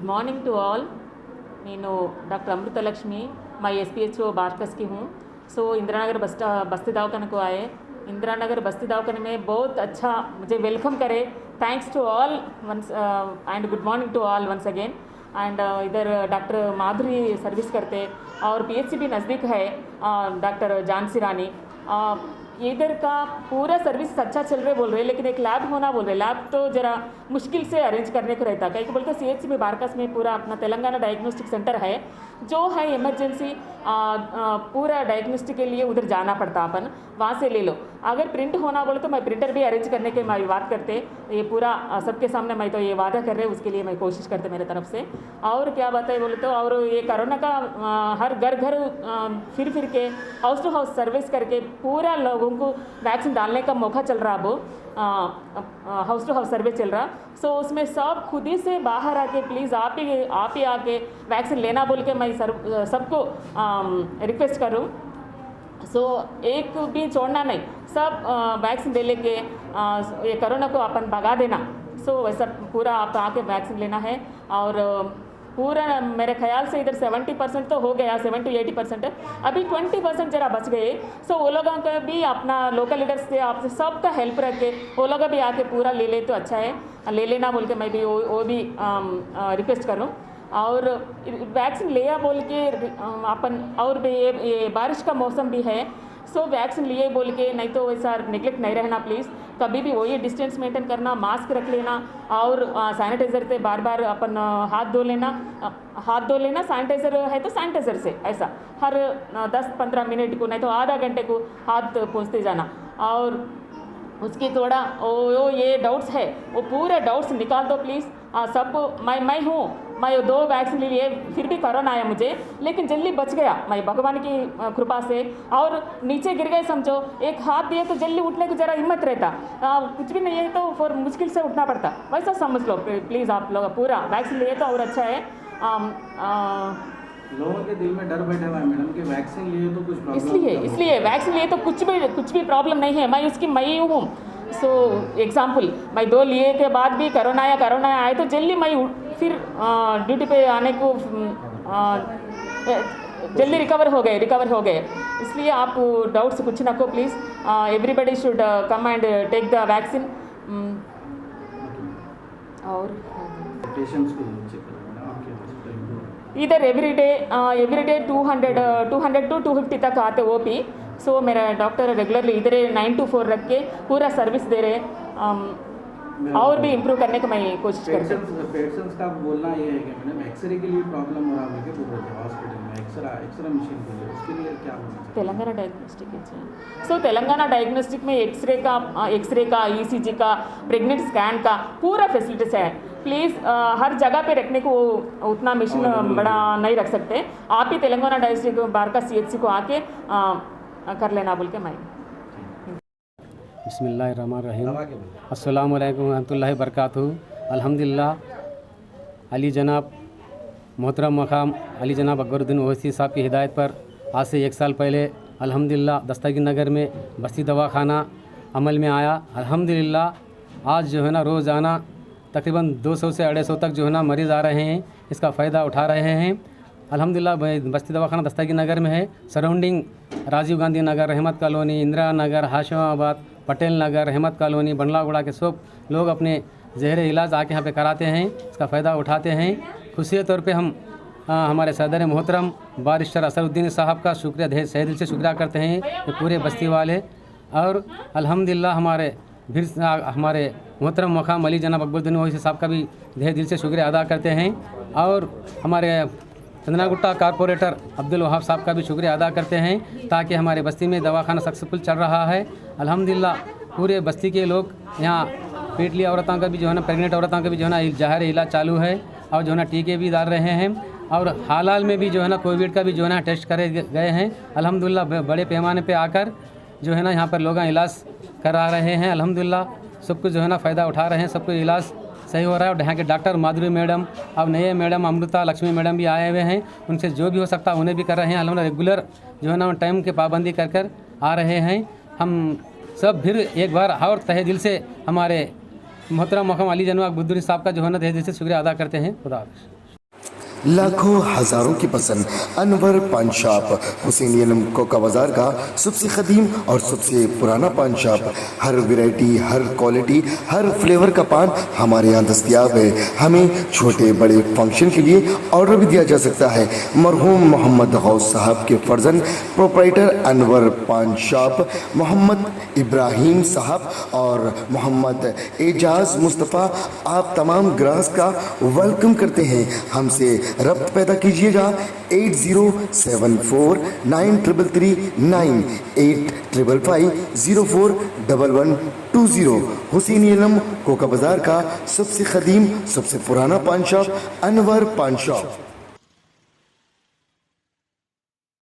Good morning to all. నేను డాక్टर अमृता लक्ष्मी, मैं SPHO Barkas की हूँ. सो इंदिरा नगर बस्ती दवाखाना को आए. इंदिरा नगर बस्ती दवाखाने में बहुत अच्छा मुझे वेलकम करे. Thanks to all once and good morning to all once again. And इधर डॉक्टर माधुरी सर्विस करते और PHC भी नज़दीक है, डॉक्टर जानसी रानी. इधर का पूरा सर्विस अच्छा चल रहे बोल रहे, लेकिन एक लैब होना बोल रहे. लैब तो ज़रा मुश्किल से अरेंज करने को रहता. कहीं बोलते CHC में बारकस में पूरा अपना तेलंगाना डायग्नोस्टिक सेंटर है, जो है इमरजेंसी पूरा डायग्नोस्टिक के लिए उधर जाना पड़ता. अपन वहाँ से ले लो. अगर प्रिंट होना बोले तो मैं प्रिंटर भी अरेंज करने के मैं बात करते. ये पूरा सबके सामने मैं तो ये वादा कर रहे, उसके लिए मैं कोशिश करते मेरे तरफ से. और क्या बात है बोले तो, और ये कोरोना का हर घर घर फिर के हाउस टू हाउस सर्विस करके पूरा लोगों को वैक्सीन डालने का मौका चल रहा. अब हाउस टू हाउस सर्वे चल रहा. सो उसमें सब खुद ही से बाहर आके प्लीज़ आप ही आके वैक्सीन लेना बोल के मैं सबको रिक्वेस्ट करूँ. सो एक भी छोड़ना नहीं, सब वैक्सीन ले लेके ये कोरोना को अपन भगा देना. सो वैसा पूरा आप आके वैक्सीन लेना है. और पूरा मेरे ख्याल से इधर 70% तो हो गया, 70-80%. अभी 20% जरा बच गए. सो वो लोगों का भी अपना लोकल लीडर्स से आपसे सबका हेल्प रख के वो लोग भी आके पूरा ले ले तो अच्छा है. ले लेना बोल के मैं भी वो भी रिक्वेस्ट करूँ. और वैक्सीन लिया बोल के अपन, और भी ये बारिश का मौसम भी है. सो वैक्सीन लिए बोल के नहीं तो वैसा निगलेक्ट नहीं रहना प्लीज़. कभी भी वही डिस्टेंस मेंटेन करना, मास्क रख लेना और सैनिटाइज़र से बार बार अपन हाथ धो लेना. सैनिटाइज़र है तो सैनिटाइज़र से ऐसा हर 10-15 मिनट को, नहीं तो आधा घंटे को हाथ पोंछते जाना. और उसकी थोड़ा ये डाउट्स है वो पूरे डाउट्स निकाल दो प्लीज़. सब मैं हूँ, मैं 2 वैक्सीन लिए, फिर भी कोरोना आया मुझे, लेकिन जल्दी बच गया मैं भगवान की कृपा से. और नीचे गिर गए समझो, एक हाथ दिए तो जल्दी उठने को ज़रा हिम्मत रहता. कुछ भी नहीं है तो फिर मुश्किल से उठना पड़ता. वैसा समझ लो प्लीज़ आप लोग. पूरा वैक्सीन लिए तो और अच्छा है. लोगों के दिल में डर बैठा हुआ है मैडम कि वैक्सीन लिए तो कुछ प्रॉब्लम, इसलिए वैक्सीन लिए तो कुछ भी प्रॉब्लम नहीं है. मैं हूँ. सो एग्जाम्पल, मैं 2 लिए के बाद भी कोरोना आया तो जल्दी मैं फिर ड्यूटी पे आने को जल्दी रिकवर हो गए. इसलिए आप डाउट्स कुछ ना को please. Everybody should come and take the vaccine. और पेशेंट्स को इधर एवरीडे 200 to 250 तक आते OP. सो मेरा डॉक्टर रेगुलरली इधर 9 to 4 रख के पूरा सर्विस दे रहे. और भी इम्प्रूव करने का मैं कोशिश करती हूँ. पेशेंट्स का बोलना ये है कि मैडम एक्सरे के लिए प्रॉब्लम हो रहा है कि हॉस्पिटल में एक्सरा मशीन के लिए, उसके लिए क्या होना चाहिए? तेलंगाना डायग्नोस्टिक है. सो तेलंगाना डायग्नोस्टिक में एक्सरे का ECG का, प्रेग्नेंट स्कैन का पूरा फैसिलिटीज है. प्लीज़ हर जगह पे रखने को उतना मशीन बड़ा नहीं रख सकते. आप ही तेलंगाना डायग्नोस्टिक बारकस CHC को आके कर लेना बोल के मैं. बिस्मिल्लाहिर्रहमानिर्रहीम. अस्सलाम वालेकुम रहमतुल्लाहि बरकातहू. अल्हम्दुलिल्लाह अली जनाब मोहतरम मकाम अली जनाब अकबरुद्दीन ओवैसी साहब की हिदायत पर आज से 1 साल पहले अल्हम्दुलिल्लाह दस्तगीर नगर में बस्ती दवाखाना अमल में आया. अल्हम्दुलिल्लाह आज जो है ना रोज़ाना तकरीबन 200 से 250 तक जो है ना मरीज़ आ रहे हैं, इसका फ़ायदा उठा रहे हैं. अल्हम्दुलिल्लाह बस्ती दवाखाना दस्तगीर नगर में है. सराउंडिंग राजीव गांधी नगर, रहमत कॉलोनी, इंदिरा नगर, हाशिमाबाद, पटेल नगर, रहमत कॉलोनी, बंडलागुड़ा के सब लोग अपने ज़हर इलाज आके यहाँ पे कराते हैं, इसका फ़ायदा उठाते हैं. खुशी के तौर पे हम हमारे सदर मोहतरम बारिस्टर असरुद्दीन साहब का शुक्रिया सहे दिल से शुक्रिया करते हैं, ये पूरे बस्ती वाले. और अल्हम्दुलिल्लाह हमारे मोहतरम मकाम अली जनाब अकबरुद्दीन ओवैसी साहब का भी दिल से शुक्रिया अदा करते हैं. और हमारे चंदनागुट्टा कारपोरेटर अब्दुल वहाब साहब का भी शुक्रिया अदा करते हैं, ताकि हमारे बस्ती में दवाखाना सक्सेसफुल चल रहा है. अल्हम्दुलिल्लाह पूरे बस्ती के लोग यहाँ पेटली औरतों का भी जो है ना, प्रेग्नेंट औरतों का भी जो है ना ज़ाहिर इलाज चालू है. और जो है ना टीके भी डाल रहे हैं. और हाल में भी जो है ना कोविड का भी जो है ना टेस्ट करे गए हैं. अल्हम्दुलिल्लाह बड़े पैमाने पर आकर जो है ना यहाँ पर लोग इलाज करा रहे हैं. अल्हम्दुलिल्लाह सबको जो है ना फ़ायदा उठा रहे हैं, सबको इलाज सही हो रहा है. और यहाँ के डॉक्टर माधुरी मैडम, अब नए मैडम अमृता लक्ष्मी मैडम भी आए हुए हैं. उनसे जो भी हो सकता है उन्हें भी कर रहे हैं. अल्हम्दुलिल्लाह रेगुलर जो है ना टाइम के पाबंदी कर आ रहे हैं. हम सब फिर एक बार और तहे दिल से हमारे मोहतरम मकाम अली जनाब अकबरुद्दीन साहब का जो है ना तहे दिल से शुक्रिया अदा करते हैं. खुदा हाफ़िज़. लाखों हजारों की पसंद अनवर पान शॉप हुसैनी अलम कोका बाजार का सबसे कदीम और सबसे पुराना पान शॉप। हर वैरायटी, हर क्वालिटी, हर फ्लेवर का पान हमारे यहाँ दस्तियाब है। हमें छोटे बड़े फंक्शन के लिए ऑर्डर भी दिया जा सकता है। मरहूम मोहम्मद गौस साहब के फर्जंद प्रोप्राइटर अनवर पान शॉप मोहम्मद इब्राहिम साहब और मोहम्मद एजाज मुस्तफ़ा आप तमाम ग्राहक का वेलकम करते हैं। हमसे रब्त पैदा कीजिएगा 8074933339 8555041120। हुसैनी अलम कोका बाजार का सबसे कदीम सबसे पुराना पान शॉप अनवर पान शॉप।